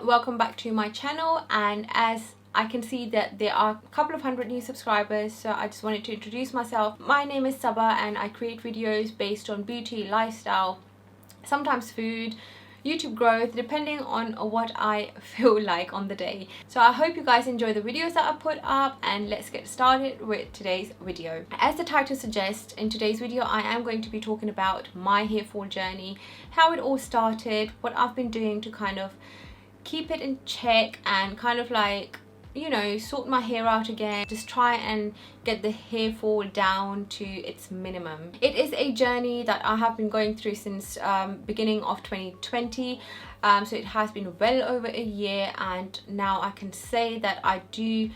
welcome back to my channel. And as I can see that there are a couple of hundred new subscribers, so I just wanted to introduce myself. My name is Saba and I create videos based on beauty, lifestyle, sometimes food, YouTube growth, depending on what I feel like on the day. So I hope you guys enjoy the videos that I put up, and let's get started with today's video. As the title suggests, in today's video I am going to be talking about my hair fall journey, how it all started, what I've been doing to kind of keep it in check and kind of like, you know, sort my hair out again, just try and get the hair fall down to its minimum. It is a journey that I have been going through since beginning of 2020, so it has been well over a year, and now I can say that I do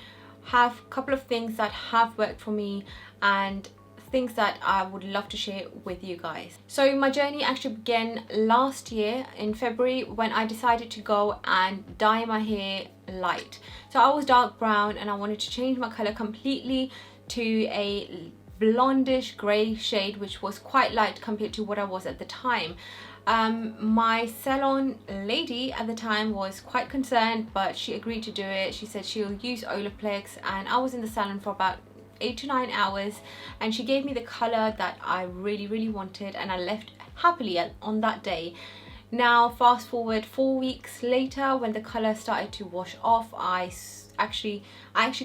have a couple of things that have worked for me and things that I would love to share with you guys. So my journey actually began last year in February when I decided to go and dye my hair light. So I was dark brown and I wanted to change my color completely to a blondish grey shade, which was quite light compared to what I was at the time. My salon lady at the time was quite concerned, but she agreed to do it. She said she'll use Olaplex, and I was in the salon for about 8 to 9 hours, and she gave me the color that I really wanted, and I left happily on that day. Now fast forward 4 weeks later, when the color started to wash off, I actually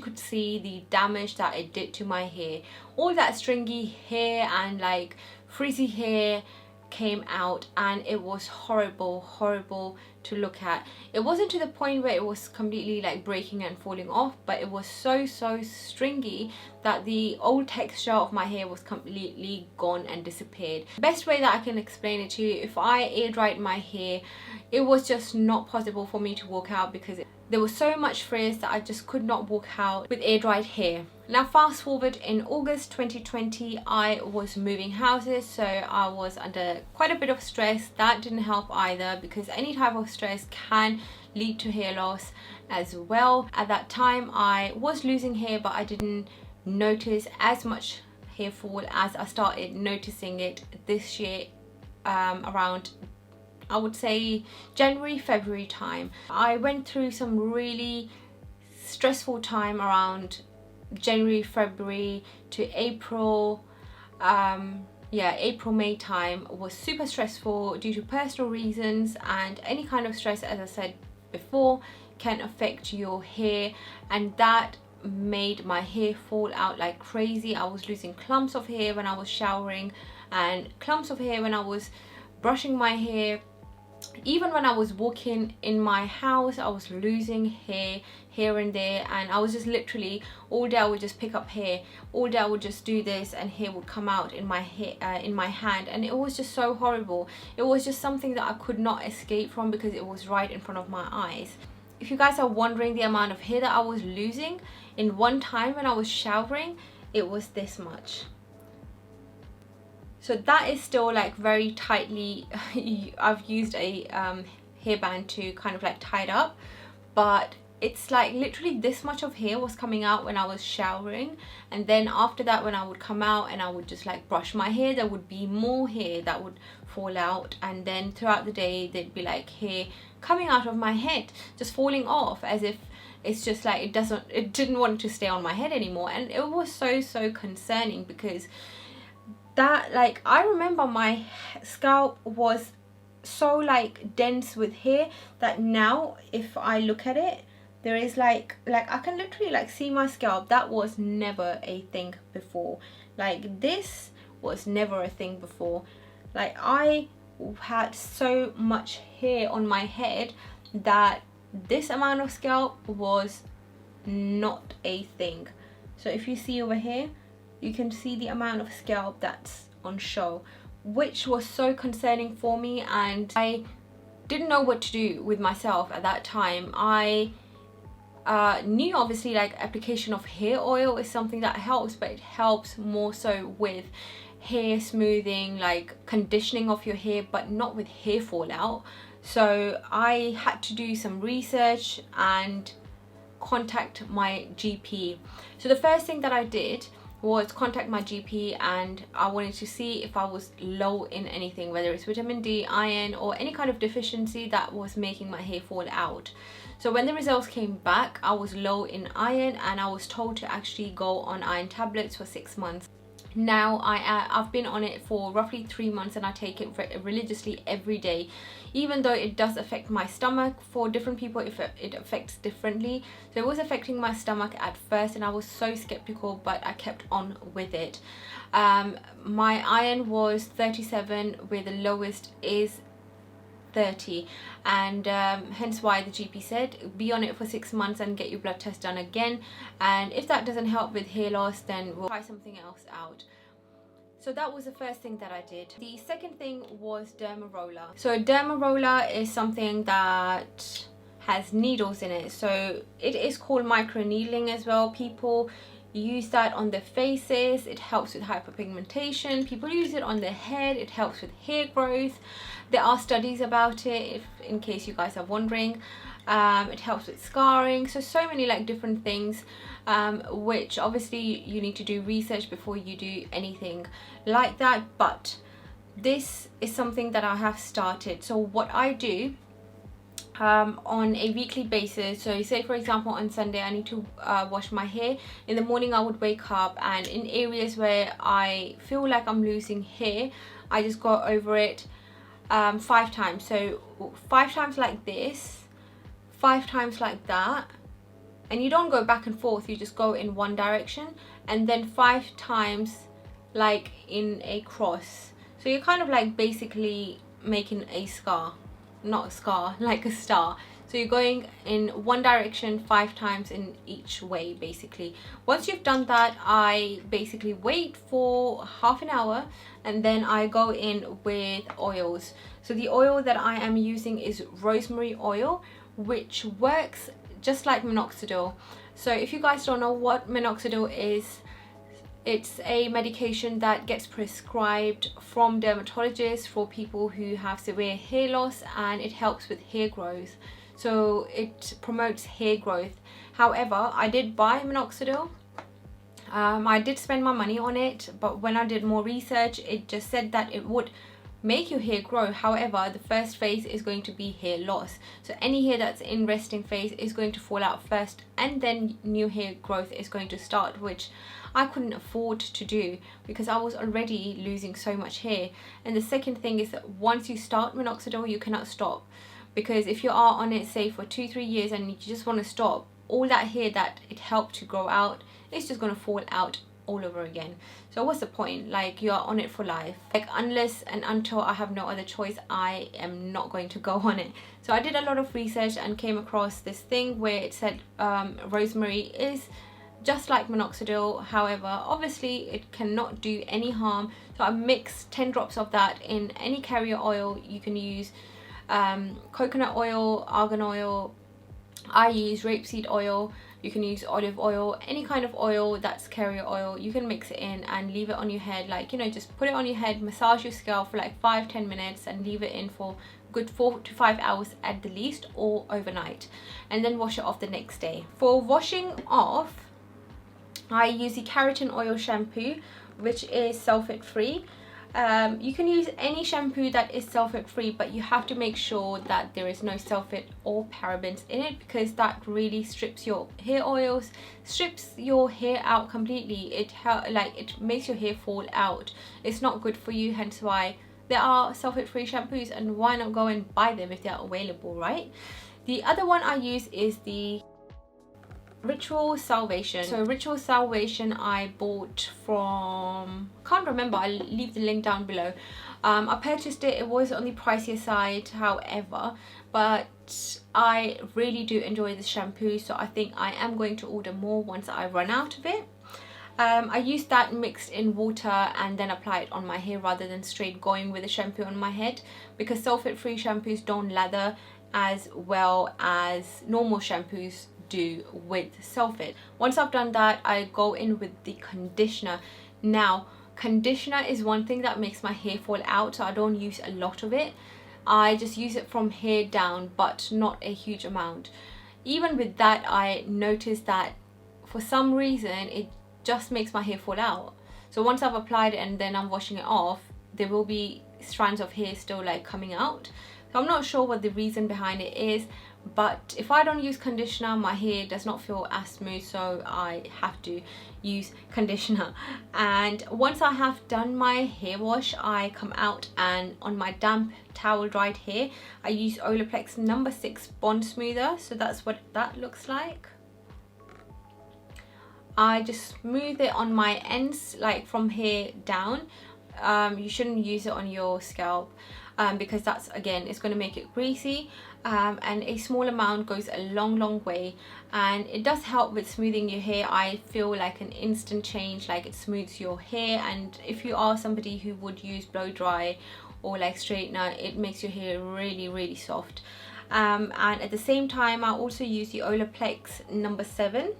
could see the damage that it did to my hair. All that stringy hair and like frizzy hair came out, and it was horrible to look at. It wasn't to the point where it was completely like breaking and falling off, but it was so stringy that the old texture of my hair was completely gone and disappeared. Best way that I can explain it to you, if I air dried my hair, it was just not possible for me to walk out because there was so much frizz that I just could not walk out with air dried hair. Now fast forward in August 2020, I was moving houses, so I was under quite a bit of stress. That didn't help either, because any type of stress can lead to hair loss as well. At that time I was losing hair, but I didn't notice as much hair fall as I started noticing it this year, around, I would say, January, February time. I went through some really stressful time around January, February to April. April, May time was super stressful due to personal reasons, and any kind of stress, as I said before, can affect your hair, and that made my hair fall out like crazy. I was losing clumps of hair when I was showering, and clumps of hair when I was brushing my hair. Even when I was walking in my house, I was losing hair here and there, and I was just literally all day I would just pick up hair, all day I would just do this, and hair would come out in my hair, in my hand, and it was just so horrible. It was just something that I could not escape from because it was right in front of my eyes. If you guys are wondering the amount of hair that I was losing in one time when I was showering, it was this much. So that is still like very tightly, I've used a hairband to kind of like tie it up, but it's like literally this much of hair was coming out when I was showering, and then after that when I would come out and I would just like brush my hair, there would be more hair that would fall out, and then throughout the day there'd be like hair coming out of my head, just falling off, as if it's just like it didn't want to stay on my head anymore. And it was so concerning because that, like, I remember my scalp was so like dense with hair that now if I look at it, there is like I can literally like see my scalp. That was never a thing before. Like, this was never a thing before. Like, I had so much hair on my head that this amount of scalp was not a thing. So if you see over here, you can see the amount of scalp that's on show, which was so concerning for me, and I didn't know what to do with myself at that time. I knew obviously like application of hair oil is something that helps, but it helps more so with hair smoothing, like conditioning of your hair, but not with hair fallout. So I had to do some research and contact my GP. So the first thing that I did was contact my GP, and I wanted to see if I was low in anything, whether it's vitamin D, iron, or any kind of deficiency that was making my hair fall out. So when the results came back, I was low in iron, and I was told to actually go on iron tablets for 6 months. Now I've been on it for roughly 3 months, and I take it religiously every day, even though it does affect my stomach. For different people it affects differently. So it was affecting my stomach at first, and I was so skeptical, but I kept on with it. My iron was 37, where the lowest is 30, and hence why the GP said be on it for 6 months and get your blood test done again, and if that doesn't help with hair loss, then we'll try something else out. So that was the first thing that I did. The second thing was Derma Roller. So Derma Roller is something that has needles in it, so it is called micro needling as well. People use that on their faces. It helps with hyperpigmentation. People use it on their head. It helps with hair growth. There are studies about it, in case you guys are wondering. It helps with scarring. So many like different things, which obviously you need to do research before you do anything like that. But this is something that I have started. So what I do on a weekly basis, so say for example on Sunday I need to wash my hair. In the morning I would wake up, and in areas where I feel like I'm losing hair, I just go over it 5 times. So 5 times like this, 5 times like that, and you don't go back and forth, you just go in one direction, and then 5 times like in a cross. So you're kind of like basically making a scar, not a scar, like a star. So you're going in one direction 5 times in each way basically. Once you've done that, I basically wait for half an hour, and then I go in with oils. So the oil that I am using is rosemary oil, which works just like minoxidil. So if you guys don't know what minoxidil is, it's a medication that gets prescribed from dermatologists for people who have severe hair loss, and it helps with hair growth. So it promotes hair growth. However, I did buy minoxidil. I did spend my money on it, but when I did more research, it just said that it would make your hair grow. However, the first phase is going to be hair loss. So any hair that's in resting phase is going to fall out first, and then new hair growth is going to start, which I couldn't afford to do because I was already losing so much hair. And the second thing is that once you start minoxidil, you cannot stop, because if you are on it say for 2-3 years and you just want to stop, all that hair that it helped to grow out, it's just going to fall out all over again. So what's the point? Like, you are on it for life. Like, unless and until I have no other choice, I am not going to go on it. So I did a lot of research and came across this thing where it said rosemary is just like minoxidil. However, obviously it cannot do any harm. So I mixed 10 drops of that in any carrier oil. You can use coconut oil, argan oil. I use rapeseed oil. You can use olive oil, any kind of oil that's carrier oil. You can mix it in and leave it on your head, like, you know, just put it on your head, massage your scalp for like 5-10 minutes and leave it in for good 4 to 5 hours at the least, or overnight, and then wash it off the next day. For washing off, I use the keratin oil shampoo, which is sulfate free. You can use any shampoo that is sulfate free, but you have to make sure that there is no sulfate or parabens in it, because that really strips your hair oils, strips your hair out completely. It makes your hair fall out. It's not good for you, hence why there are sulfate free shampoos, and why not go and buy them if they're available, right? The other one I use is the Ritual Salvation. So Ritual Salvation I bought from, can't remember, I'll leave the link down below. I purchased it, it was on the pricier side, however, but I really do enjoy this shampoo, so I think I am going to order more once I run out of it. I use that mixed in water and then apply it on my hair rather than straight going with the shampoo on my head, because sulfate free shampoos don't lather as well as normal shampoos do with sulfate. Once I've done that, I go in with the conditioner. Now, conditioner is one thing that makes my hair fall out, so I don't use a lot of it. I just use it from here down, but not a huge amount. Even with that, I noticed that for some reason it just makes my hair fall out. So once I've applied it and then I'm washing it off, there will be strands of hair still like coming out. So I'm not sure what the reason behind it is, but if I don't use conditioner, my hair does not feel as smooth, so I have to use conditioner. And once I have done my hair wash, I come out and on my damp towel dried hair, I use Olaplex number 6 Bond Smoother. So that's what that looks like. I just smooth it on my ends, like from here down. You shouldn't use it on your scalp because that's, again, it's going to make it greasy, and a small amount goes a long way, and it does help with smoothing your hair. I feel like an instant change, like it smooths your hair. And if you are somebody who would use blow dry or like straightener, it makes your hair really soft. And at the same time, I also use the Olaplex number 7.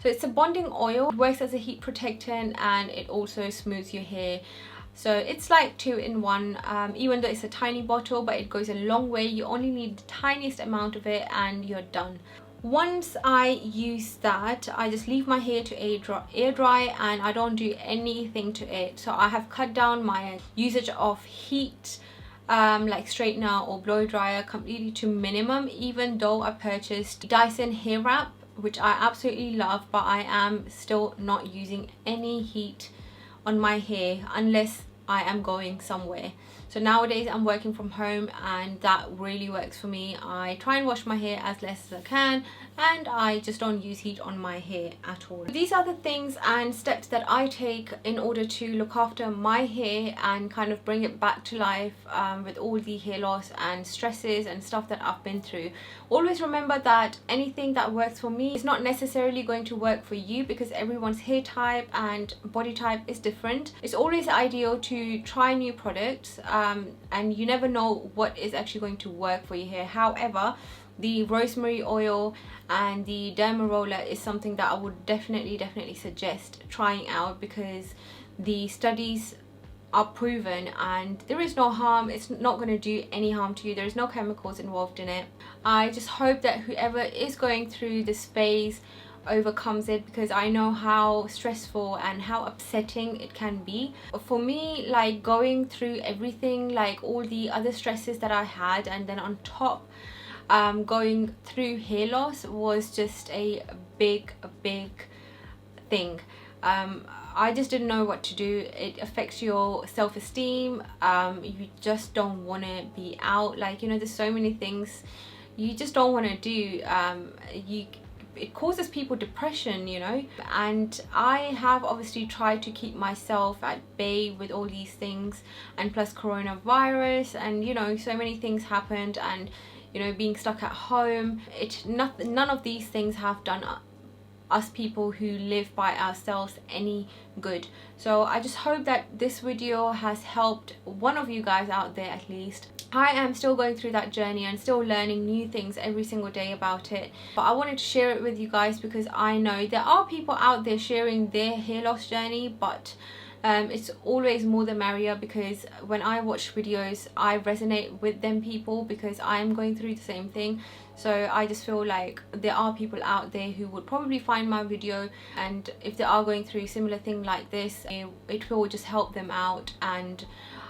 So it's a bonding oil, it works as a heat protectant, and it also smooths your hair. So it's like 2 in 1, even though it's a tiny bottle, but it goes a long way. You only need the tiniest amount of it and you're done. Once I use that, I just leave my hair to air dry, and I don't do anything to it. So I have cut down my usage of heat like straightener or blow dryer completely to minimum, even though I purchased Dyson hair wrap, which I absolutely love, but I am still not using any heat on my hair unless I am going somewhere. So nowadays I'm working from home, and that really works for me. I try and wash my hair as less as I can, and I just don't use heat on my hair at all. These are the things and steps that I take in order to look after my hair and kind of bring it back to life with all the hair loss and stresses and stuff that I've been through. Always remember that anything that works for me is not necessarily going to work for you, because everyone's hair type and body type is different. It's always ideal to try new products, and you never know what is actually going to work for your hair. However, the rosemary oil and the Derma Roller is something that I would definitely suggest trying out, because the studies are proven and there is no harm. It's not going to do any harm to you. There's no chemicals involved in it. I just hope that whoever is going through this phase overcomes it, because I know how stressful and how upsetting it can be. For me, like going through everything, like all the other stresses that I had, and then on top going through hair loss was just a big thing. I just didn't know what to do. It affects your self-esteem. You just don't want to be out, like, you know, there's so many things you just don't want to do. It causes people depression, you know, and I have obviously tried to keep myself at bay with all these things, and plus coronavirus, and you know, so many things happened, and you know, being stuck at home, none of these things have done us people who live by ourselves any good. So I just hope that this video has helped one of you guys out there at least. I am still going through that journey and still learning new things every single day about it, but I wanted to share it with you guys because I know there are people out there sharing their hair loss journey, but it's always more the merrier, because when I watch videos I resonate with them people, because I'm going through the same thing. So I just feel like there are people out there who would probably find my video, and if they are going through a similar thing like this, it will just help them out. And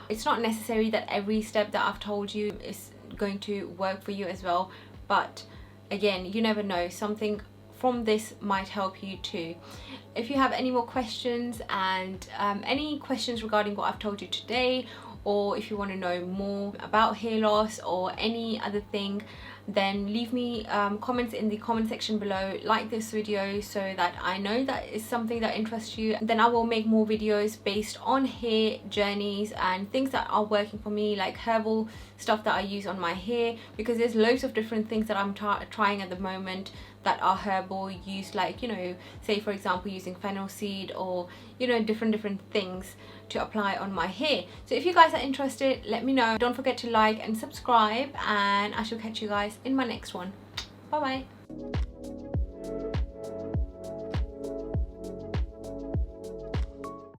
it's not necessary that every step that I've told you is going to work for you as well, but again, you never know, something from this might help you too. If you have any more questions and any questions regarding what I've told you today, or if you want to know more about hair loss or any other thing, then leave me comments in the comment section below. Like this video so that I know that it's something that interests you. Then I will make more videos based on hair journeys and things that are working for me, like herbal stuff that I use on my hair, because there's loads of different things that I'm trying at the moment that are herbal, used, like, you know, say for example using fennel seed, or you know, different things to apply on my hair. So if you guys are interested, let me know. Don't forget to like and subscribe, and I shall catch you guys in my next one. Bye bye.